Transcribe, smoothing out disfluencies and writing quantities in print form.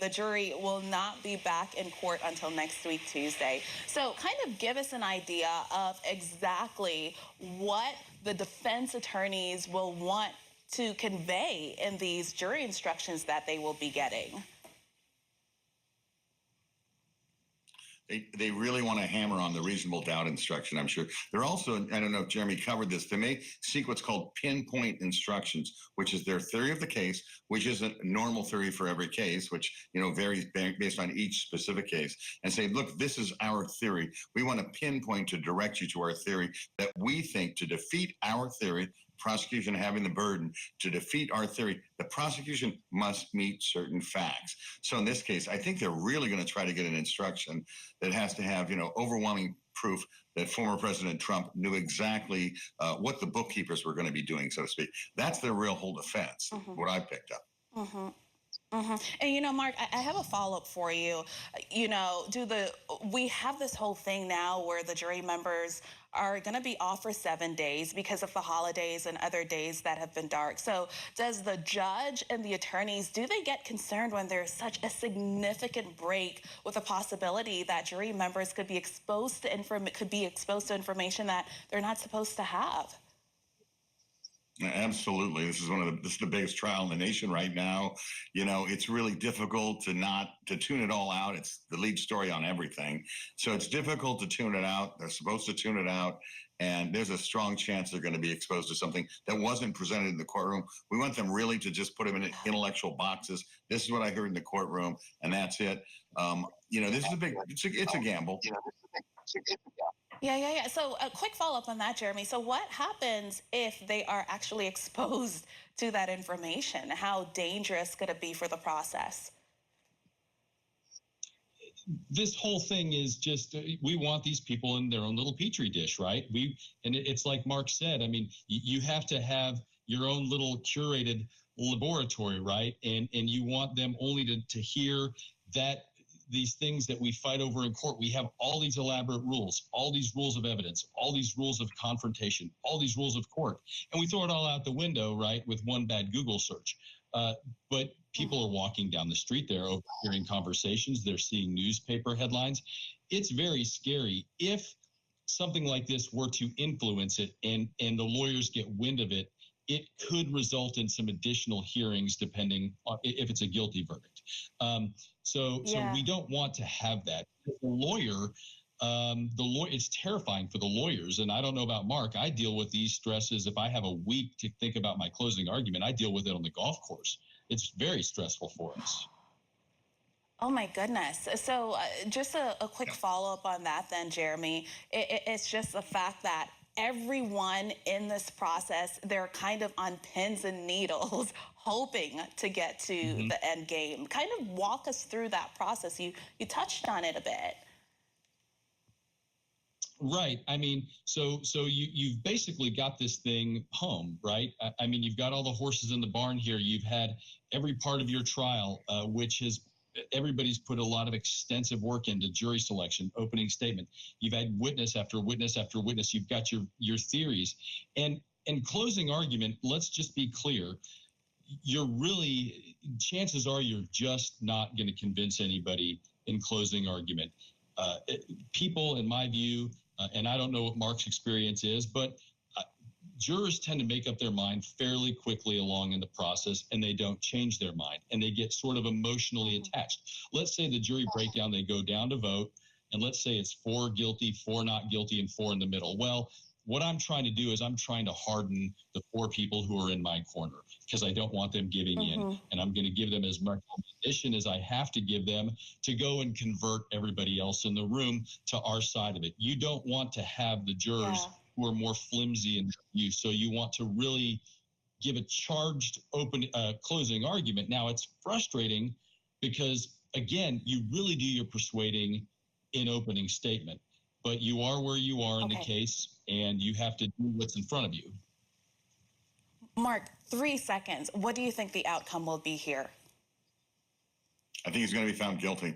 The jury will not be back in court until next week, Tuesday. So kind of give us an idea of exactly what the defense attorneys will want to convey in these jury instructions that they will be getting. They really want to hammer on the reasonable doubt instruction, I'm sure. They're also, I don't know if Jeremy covered this, they may seek what's called pinpoint instructions, which is their theory of the case, which isn't a normal theory for every case, which, varies based on each specific case, and say, look, this is our theory. We want to pinpoint to direct you to our theory that we think to defeat our theory, prosecution having the burden to defeat our theory, the prosecution must meet certain facts. So in this case, I think they're really going to try to get an instruction that has to have, overwhelming proof that former President Trump knew exactly what the bookkeepers were going to be doing, so to speak. That's their real whole defense, what I picked up. And Mark, I have a follow-up for you. We have this whole thing now where the jury members are going to be off for 7 days because of the holidays and other days that have been dark. So does the judge and the attorneys, do they get concerned when there's such a significant break with a possibility that jury members could be exposed to information that they're not supposed to have? Absolutely. This is the biggest trial in the nation right now. It's really difficult to tune it all out. It's the lead story on everything. So it's difficult to tune it out. They're supposed to tune it out. And there's a strong chance they're going to be exposed to something that wasn't presented in the courtroom. We want them really to just put them in intellectual boxes. This is what I heard in the courtroom, and that's it. This is it's a gamble. Yeah. So a quick follow-up on that, Jeremy. So what happens if they are actually exposed to that information? How dangerous could it be for the process? This whole thing is just, we want these people in their own little petri dish, right? It's like Mark said, you have to have your own little curated laboratory, right? And you want them only to hear that these things that we fight over in court. We have all these elaborate rules, all these rules of evidence, all these rules of confrontation, all these rules of court, and we throw it all out the window, right, with one bad Google search. But people are walking down the street, they're overhearing conversations, they're seeing newspaper headlines. It's very scary. If something like this were to influence it and the lawyers get wind of it, it could result in some additional hearings depending on if it's a guilty verdict. So we don't want to have that. It's terrifying for the lawyers. And I don't know about Mark. I deal with these stresses. If I have a week to think about my closing argument, I deal with it on the golf course. It's very stressful for us. Oh, my goodness. So just a quick follow-up on that then, Jeremy. It's just the fact that everyone in this process, they're kind of on pins and needles hoping to get to the end game. Kind of walk us through that process. You touched on it a bit. Right. So you've basically got this thing home, right? You've got all the horses in the barn here. You've had every part of your trial, which has everybody's put a lot of extensive work into jury selection, opening statement. You've had witness after witness after witness. You've got your theories. And in closing argument, let's just be clear. Chances are you're just not going to convince anybody in closing argument. People, in my view, and I don't know what Mark's experience is, but jurors tend to make up their mind fairly quickly along in the process, and they don't change their mind, and they get sort of emotionally attached. Let's say the jury breakdown, they go down to vote, and let's say it's 4 guilty, 4 not guilty, and 4 in the middle. Well, what I'm trying to do is I'm trying to harden the 4 people who are in my corner because I don't want them giving in, and I'm going to give them as much ammunition as I have to give them to go and convert everybody else in the room to our side of it. You don't want to have the jurors who are more flimsy in you. So you want to really give a charged closing argument. Now, it's frustrating because, again, you really do your persuading in opening statement, but you are where you are in the case, and you have to do what's in front of you. Mark, 3 seconds. What do you think the outcome will be here? I think he's going to be found guilty.